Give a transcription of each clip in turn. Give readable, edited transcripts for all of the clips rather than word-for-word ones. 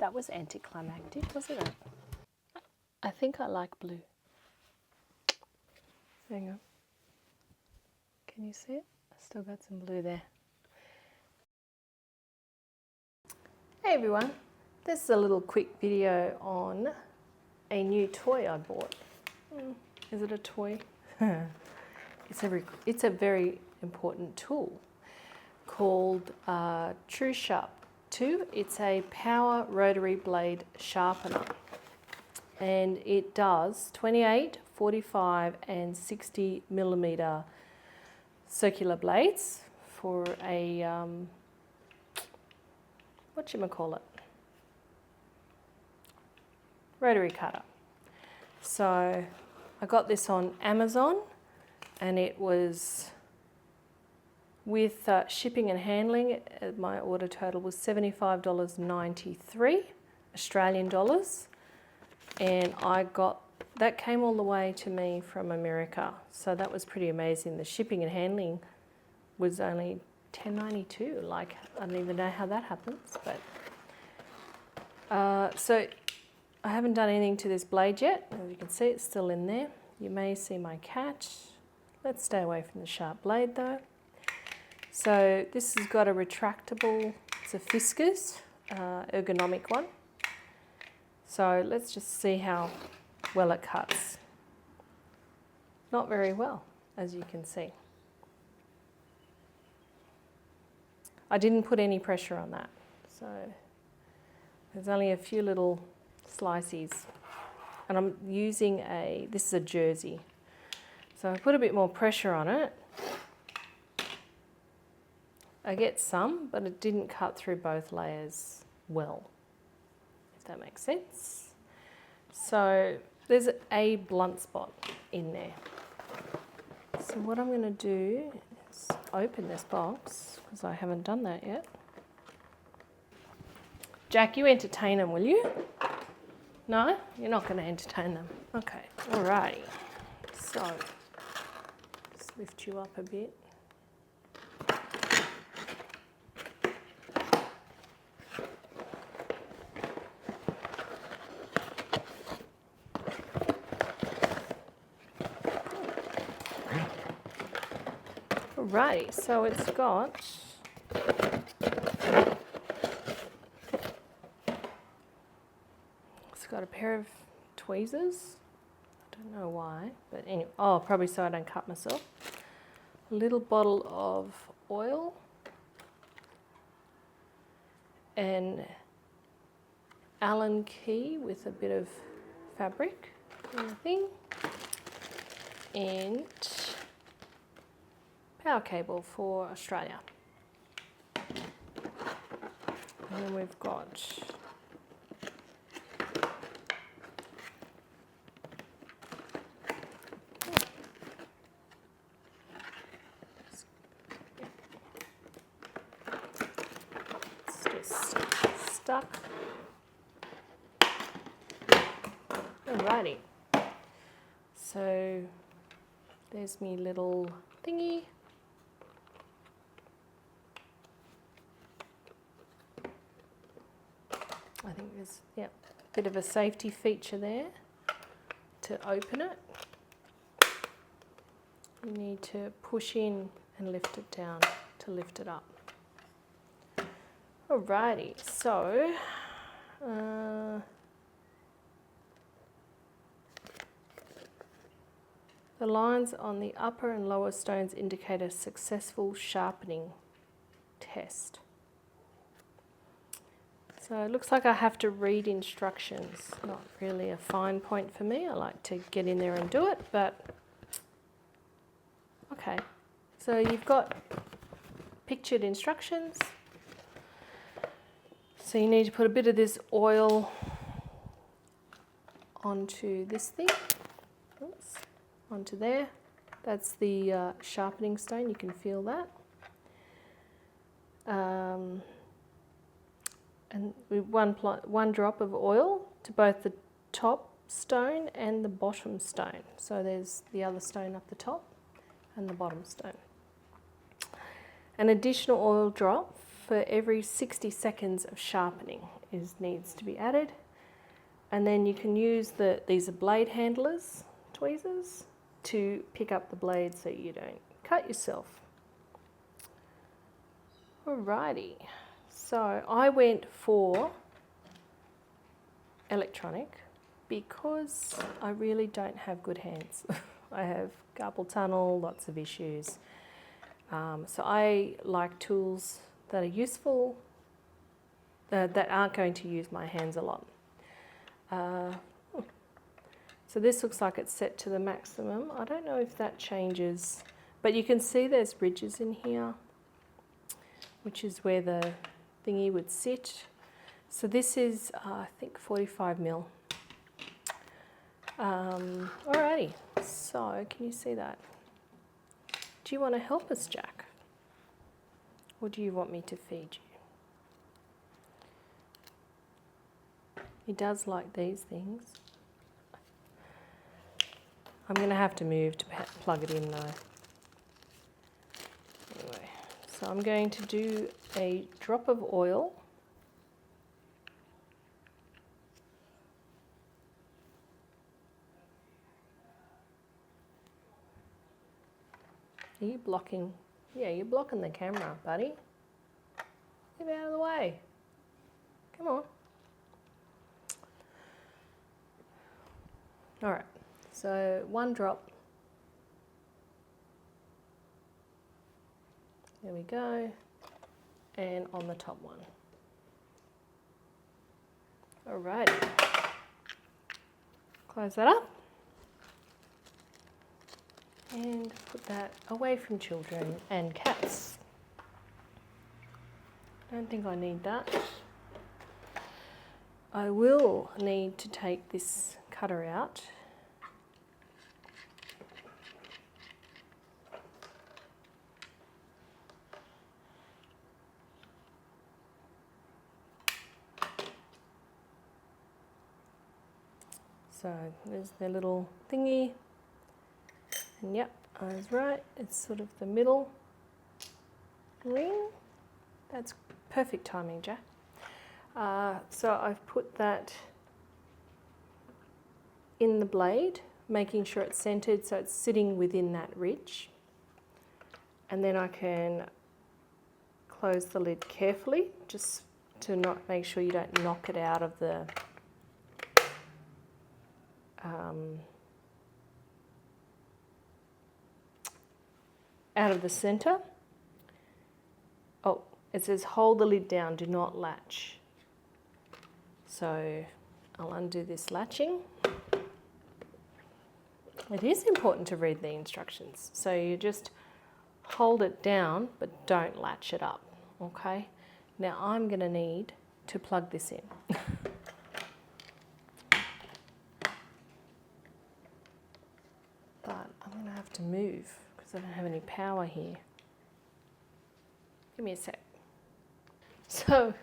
That was anticlimactic, wasn't it? I think I like blue. Hang on. Can you see it? I still got some blue there. Hey everyone, this is a little quick video on a new toy I bought. Is it a toy? It's a very important tool called True Sharp 2. It's a power rotary blade sharpener, and it does 28, 45 and 60 millimeter circular blades for a whatchamacallit, rotary cutter. So I got this on Amazon, and it was with shipping and handling. My order total was $75.93 Australian dollars, and that came all the way to me from America, so that was pretty amazing. The shipping and handling was only $10.92. Like, I don't even know how that happens, but so I haven't done anything to this blade yet. As you can see, it's still in there. You may see my cat. Let's stay away from the sharp blade though. So this has got a retractable, it's a Fiskars ergonomic one. So let's just see how well it cuts. Not very well, as you can see. I didn't put any pressure on that, so there's only a few little slices. And I'm using this is a jersey. So I put a bit more pressure on it. I get some, but it didn't cut through both layers well, if that makes sense. So there's a blunt spot in there. So what I'm going to do is open this box, because I haven't done that yet. Jack, you entertain them, will you? No? You're not going to entertain them. Okay, alrighty. So, just lift you up a bit. Alrighty, so it's got a pair of tweezers. I don't know why, but anyway, probably so I don't cut myself. A little bottle of oil, an Allen key with a bit of fabric kind of thing, and power cable for Australia. And then we've got stuck. Alrighty. So there's me little thingy. I think there's a bit of a safety feature there to open it. You need to push in and lift it down to lift it up. Alrighty, so the lines on the upper and lower stones indicate a successful sharpening test. So it looks like I have to read instructions. Not really a fine point for me. I like to get in there and do it, but okay. So you've got pictured instructions. So you need to put a bit of this oil onto this thing. Oops. Onto there. That's the sharpening stone. You can feel that. And with one drop of oil to both the top stone and the bottom stone. So there's the other stone up the top and the bottom stone. An additional oil drop for every 60 seconds of sharpening. needs to be added. And then you can use these are blade handlers, tweezers, to pick up the blade so you don't cut yourself. Alrighty, so I went for electronic because I really don't have good hands. I have carpal tunnel, lots of issues. So I like tools that are useful, that aren't going to use my hands a lot. So this looks like it's set to the maximum. I don't know if that changes, but you can see there's ridges in here, which is where the thingy would sit. So this is, I think, 45 mil. Alrighty, so can you see that? Do you want to help us, Jack? Or do you want me to feed you? He does like these things. I'm going to have to move to plug it in though. Anyway, so I'm going to do a drop of oil. Are you blocking? Yeah, you're blocking the camera, buddy. Get out of the way. Come on. All right, so one drop. There we go. And on the top one. All right. Close that up. And put that away from children and cats. Don't think I need that. I will need to take this cutter out. So there's the little thingy. And yep, I was right. It's sort of the middle ring. That's perfect timing, Jack. So I've put that in the blade, making sure it's centered so it's sitting within that ridge. And then I can close the lid carefully, just to not make sure you don't knock it out of the center. Oh, it says hold the lid down, do not latch. So I'll undo this latching. It is important to read the instructions. So you just hold it down, but don't latch it up, okay? Now I'm going to need to plug this in. But I'm going to have to move because I don't have any power here. Give me a sec. So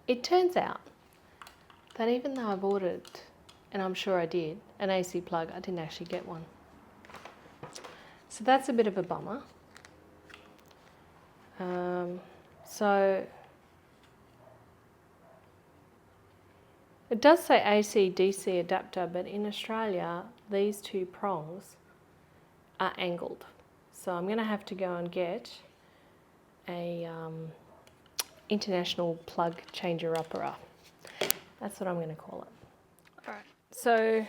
it turns out that even though I've ordered, and I'm sure I did, an AC plug, I didn't actually get one. So that's a bit of a bummer. So it does say AC/DC adapter, but in Australia, these two prongs are angled. So I'm going to have to go and get a international plug changer opera. That's what I'm going to call it. All right. So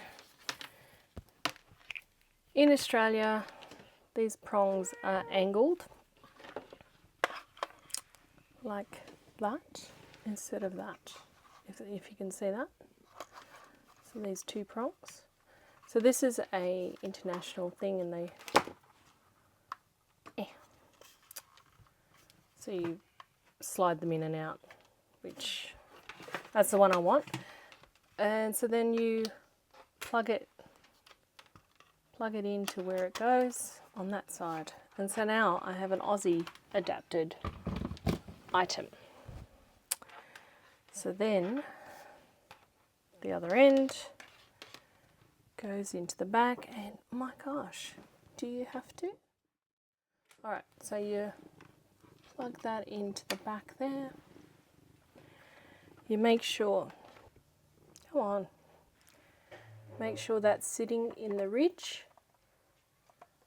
in Australia, these prongs are angled like that instead of that, if you can see that. So these two prongs. So this is a international thing, and they so you slide them in and out, which that's the one I want. And so then you plug it into where it goes on that side. And so now I have an Aussie adapted item. So then the other end goes into the back, and oh my gosh, do you have to? All right, so you plug that into the back there. you make sure, come on, make sure that's sitting in the ridge,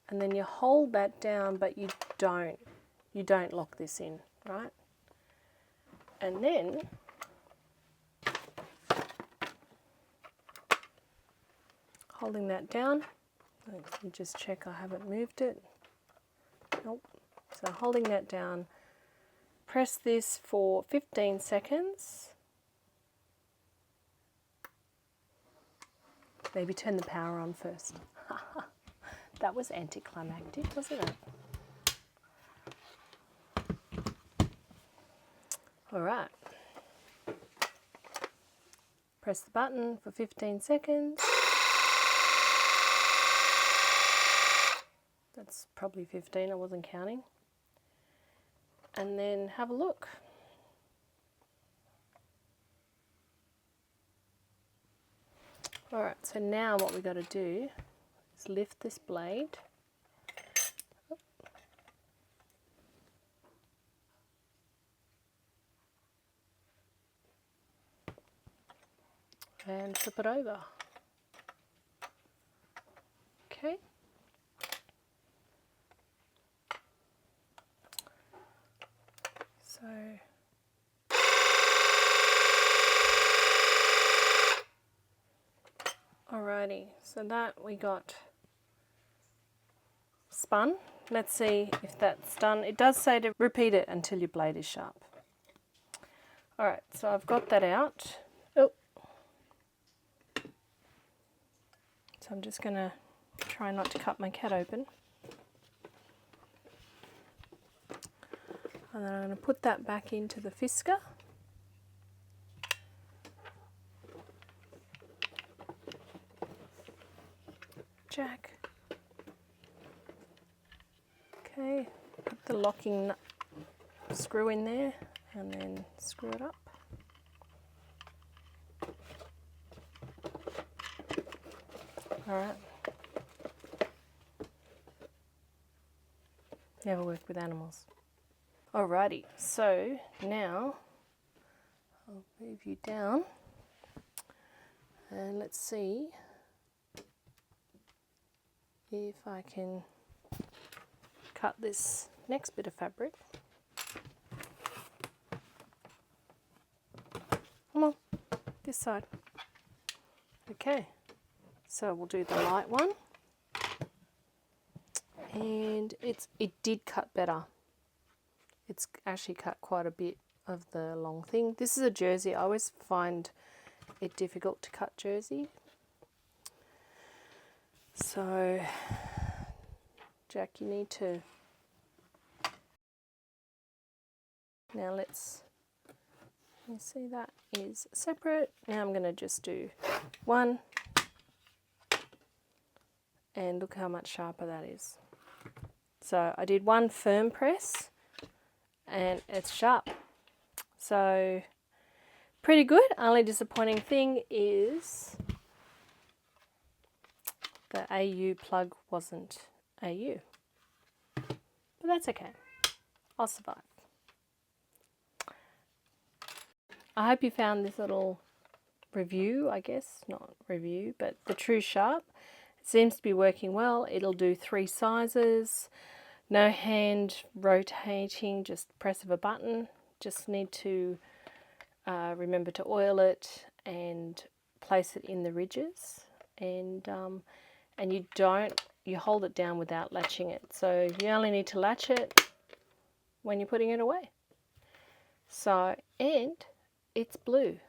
and then you hold that down, but you don't lock this in, right? And then holding that down, let me just check I haven't moved it. Nope. So holding that down, press this for 15 seconds. Maybe turn the power on first. That was anticlimactic, wasn't it? All right. Press the button for 15 seconds. That's probably 15, I wasn't counting. And then have a look. All right, so now what we got to do is lift this blade. And flip it over. Okay. So alrighty, so that we got spun. Let's see if that's done. It does say to repeat it until your blade is sharp. Alright, so I've got that out. Oh. So I'm just going to try not to cut my cat open. And then I'm going to put that back into the Fisker. Jack. Okay, put the locking screw in there and then screw it up. Alright. Never worked with animals. Alrighty, so now I'll move you down and let's see if I can cut this next bit of fabric. Come on, this side. Okay, so we'll do the light one. And it did cut better. It's actually cut quite a bit of the long thing. This is a jersey. I always find it difficult to cut jersey. So, Jack, you need to... Now let's... You see that is separate. Now I'm going to just do one. And look how much sharper that is. So I did one firm press and it's sharp. So pretty good. Only disappointing thing is the AU plug wasn't AU. But that's okay. I'll survive. I hope you found this little review, I guess. Not review, but the True Sharp. It seems to be working well. It'll do 3 sizes. No hand rotating, just press of a button. Just need to remember to oil it and place it in the ridges. And you hold it down without latching it. So you only need to latch it when you're putting it away. So, and it's blue.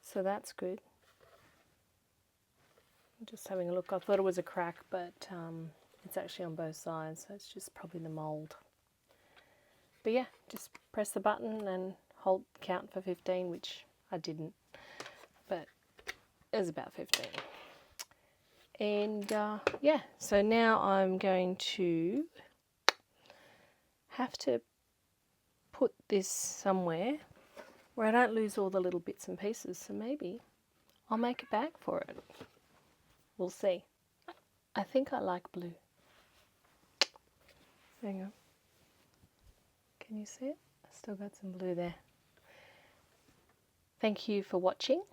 So that's good. I'm just having a look. I thought it was a crack, but it's actually on both sides, so it's just probably the mould. But yeah, just press the button and hold count for 15, which I didn't, but it was about 15. And yeah, so now I'm going to have to put this somewhere where I don't lose all the little bits and pieces, so maybe I'll make a bag for it. We'll see. I think I like blue. Hang on. Can you see it? I still got some blue there. Thank you for watching.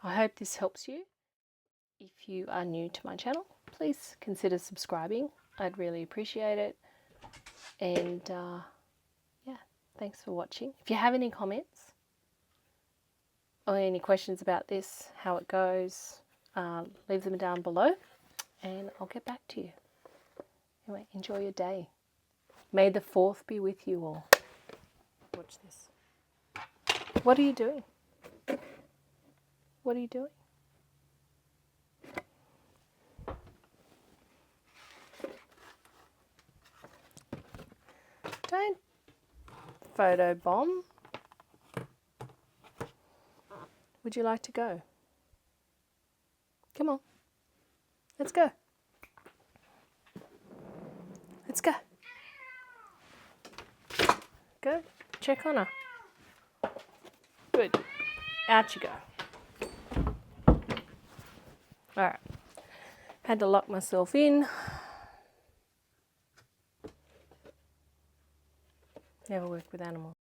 I hope this helps you. If you are new to my channel, please consider subscribing. I'd really appreciate it. And yeah, thanks for watching. If you have any comments or any questions about this, how it goes, leave them down below and I'll get back to you. Anyway, enjoy your day. May the 4th be with you all. Watch this. What are you doing? What are you doing? Don't photobomb. Would you like to go? Come on. Let's go. Let's go. Go. Check on her. Good. Out you go. Alright. Had to lock myself in. Never worked with animals.